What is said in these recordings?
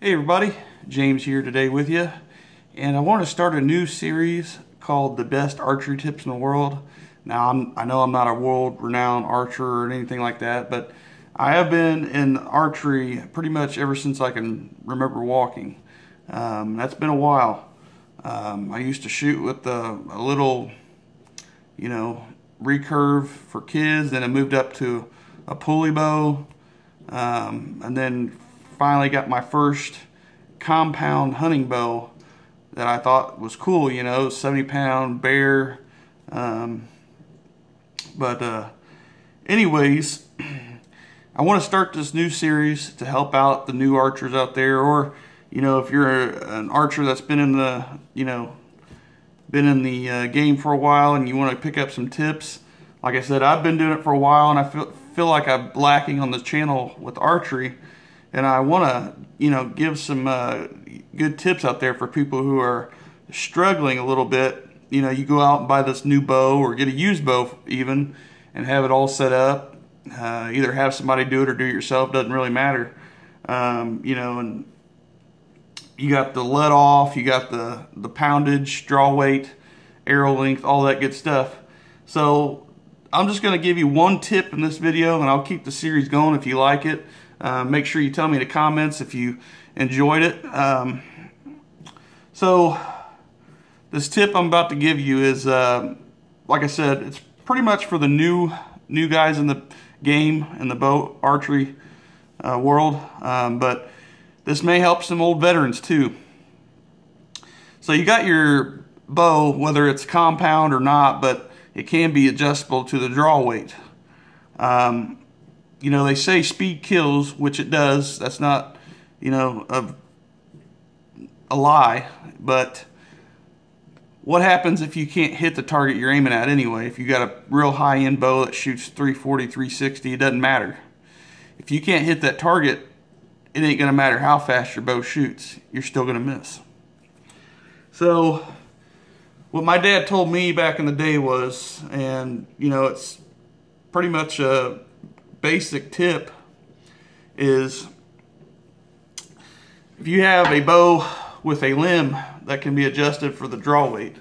Hey everybody, James here today with you, and I want to start a new series called The Best Archery Tips in the World. Now, I know I'm not a world-renowned archer or anything like that, but I have been in archery pretty much ever since I can remember walking. That's been a while. I used to shoot with a little, recurve for kids, then I moved up to a pulley bow, and then finally got my first compound hunting bow that I thought was cool, 70-pound bear. Anyways, I want to start this new series to help out the new archers out there, or if you're an archer that's been in the game for a while and you want to pick up some tips. Like I said, I've been doing it for a while, and I feel like I'm lacking on the channel with archery. And I want to, give some good tips out there for people who are struggling a little bit. You go out and buy this new bow or get a used bow even and have it all set up. Either have somebody do it or do it yourself, doesn't really matter. And you got the let off, you got the poundage, draw weight, arrow length, all that good stuff. So I'm just going to give you one tip in this video, and I'll keep the series going if you like it. Make sure you tell me in the comments if you enjoyed it. So this tip I'm about to give you is, like I said, it's pretty much for the new guys in the game, in the bow archery world, but this may help some old veterans too. So you got your bow, whether it's compound or not, but it can be adjustable to the draw weight. They say speed kills, which it does. That's not, a lie. But what happens if you can't hit the target you're aiming at anyway? If you got a real high-end bow that shoots 340, 360, it doesn't matter. If you can't hit that target, it ain't going to matter how fast your bow shoots. You're still going to miss. So what my dad told me back in the day was, and, it's pretty much a basic tip, is if you have a bow with a limb that can be adjusted for the draw weight,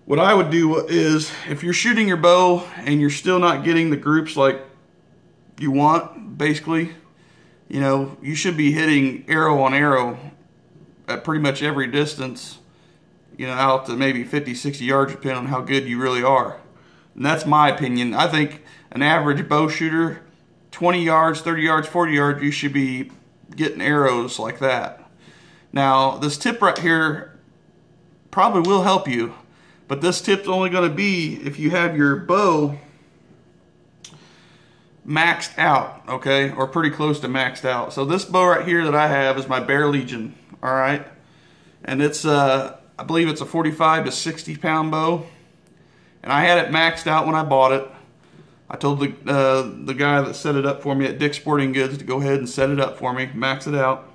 what I would do is, if you're shooting your bow and you're still not getting the groups like you want, basically, you should be hitting arrow on arrow at pretty much every distance, out to maybe 50, 60 yards, depending on how good you really are. And that's my opinion. I think an average bow shooter, 20 yards, 30 yards, 40 yards, you should be getting arrows like that. Now, this tip right here probably will help you, but this tip's only going to be if you have your bow maxed out, okay, or pretty close to maxed out. So this bow right here that I have is my Bear Legion, all right, and it's I believe it's a 45 to 60 pound bow. And I had it maxed out when I bought it. I told the guy that set it up for me at Dick's Sporting Goods to go ahead and set it up for me, max it out.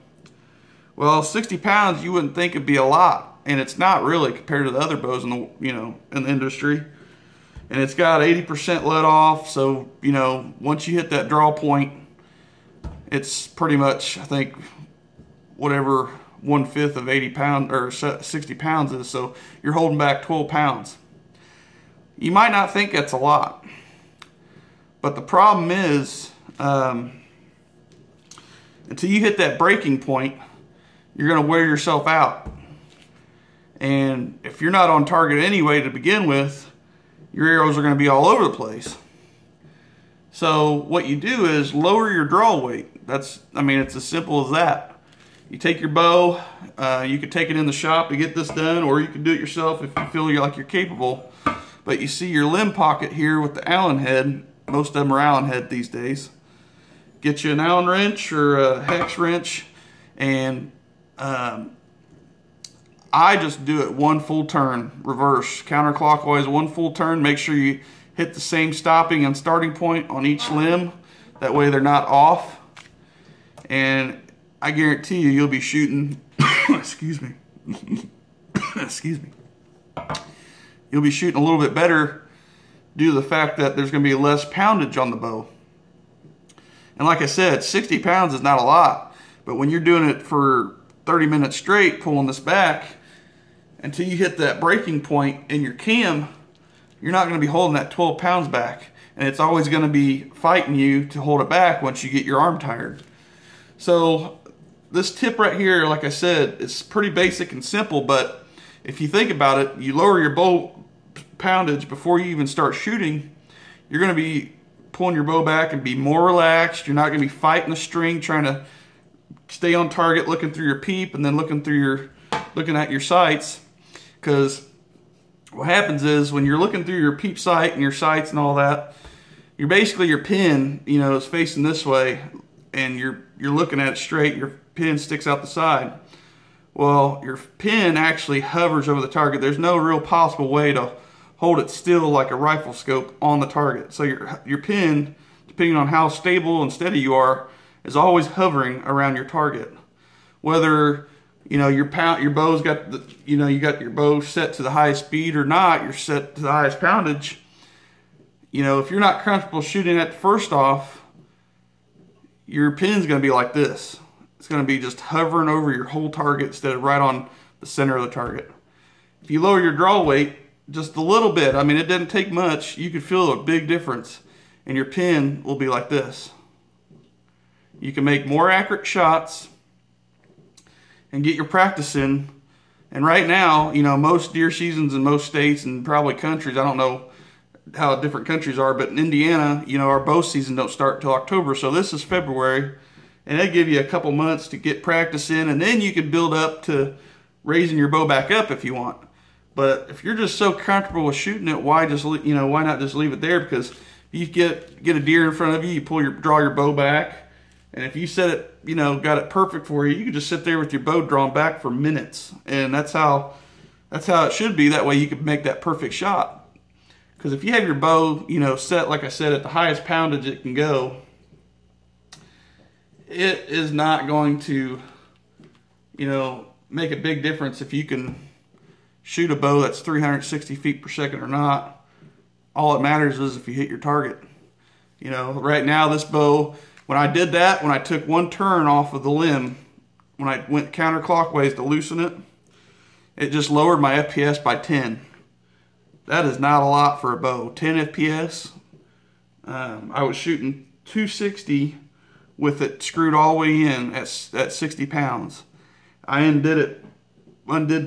Well, 60 pounds you wouldn't think it'd be a lot, and it's not really compared to the other bows in the in the industry. And it's got 80% let off, so once you hit that draw point, it's pretty much, I think, whatever 1/5 of 80 pounds or 60 pounds is. So you're holding back 12 pounds. You might not think that's a lot, but the problem is, until you hit that breaking point, you're going to wear yourself out. And if you're not on target anyway to begin with, your arrows are going to be all over the place. So what you do is lower your draw weight. It's as simple as that. You take your bow, you could take it in the shop to get this done, or you can do it yourself if you feel like you're capable. But you see your limb pocket here with the Allen head. Most of them are Allen head these days. Get you an Allen wrench or a hex wrench, and I just do it one full turn, reverse, counterclockwise, one full turn. Make sure you hit the same stopping and starting point on each limb. That way they're not off. And I guarantee you'll be shooting, excuse me, excuse me. You'll be shooting a little bit better due to the fact that there's going to be less poundage on the bow. And like I said, 60 pounds is not a lot, but when you're doing it for 30 minutes straight, pulling this back, until you hit that breaking point in your cam, you're not going to be holding that 12 pounds back. And it's always going to be fighting you to hold it back once you get your arm tired. So this tip right here, like I said, is pretty basic and simple, but if you think about it, you lower your bow poundage before you even start shooting, you're going to be pulling your bow back and be more relaxed. You're not going to be fighting the string, trying to stay on target, looking through your peep and then looking at your sights. Because what happens is when you're looking through your peep sight and your sights and all that, you're basically, your pin, you know, is facing this way, and you're looking at it straight. Your pin sticks out the side. Well, your pin actually hovers over the target. There's no real possible way to hold it still like a rifle scope on the target. So your pin, depending on how stable and steady you are, is always hovering around your target. Whether, you know, your bow's got the, you know, you got your bow set to the highest speed or not, you're set to the highest poundage. You know, if you're not comfortable shooting at the first off, your pin's going to be like this. It's going to be just hovering over your whole target instead of right on the center of the target. If you lower your draw weight just a little bit, I mean, it doesn't take much, you can feel a big difference, and your pin will be like this. You can make more accurate shots and get your practice in. And right now, you know, most deer seasons in most states and probably countries, I don't know how different countries are, but in Indiana, you know, our bow season don't start until October. So this is February, and they give you a couple months to get practice in, and then you can build up to raising your bow back up if you want. But if you're just so comfortable with shooting it, why not just leave it there? Because you get a deer in front of you, you draw your bow back, and if you set it, you know, got it perfect for you, you can just sit there with your bow drawn back for minutes, and that's how it should be. That way you can make that perfect shot. Because if you have your bow, you know, set, like I said, at the highest poundage it can go, it is not going to, you know, make a big difference if you can shoot a bow that's 360 feet per second or not. All it matters is if you hit your target. You know, right now this bow, when I did that, when I took one turn off of the limb, when I went counterclockwise to loosen it, it just lowered my FPS by 10. That is not a lot for a bow. 10 FPS. I was shooting 260 with it screwed all the way in at 60 pounds. I undid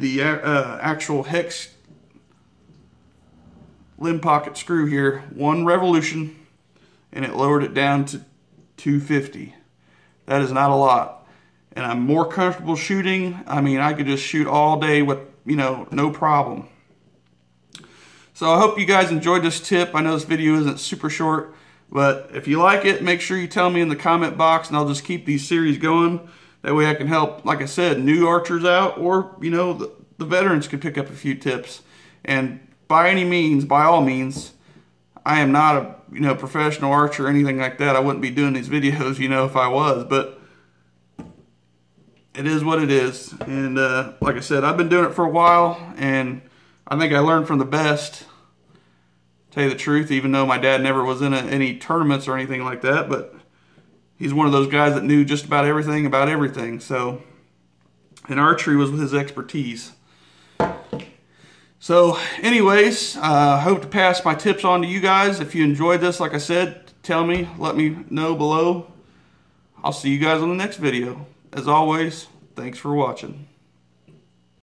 the actual hex limb pocket screw here, one revolution, and it lowered it down to 250. That is not a lot. And I'm more comfortable shooting. I mean, I could just shoot all day with, you know, no problem. So I hope you guys enjoyed this tip. I know this video isn't super short, but if you like it, make sure you tell me in the comment box, and I'll just keep these series going. That way I can help, like I said, new archers out, or, you know, the veterans can pick up a few tips. And by any means, by all means, I am not a, you know, professional archer or anything like that. I wouldn't be doing these videos, you know, if I was, but it is what it is. And like I said, I've been doing it for a while, and I think I learned from the best. Tell you the truth, even though my dad never was in any tournaments or anything like that, but he's one of those guys that knew just about everything about everything. So, and archery was his expertise. So anyways, I hope to pass my tips on to you guys. If you enjoyed this, like I said, tell me, let me know below. I'll see you guys on the next video. As always, thanks for watching.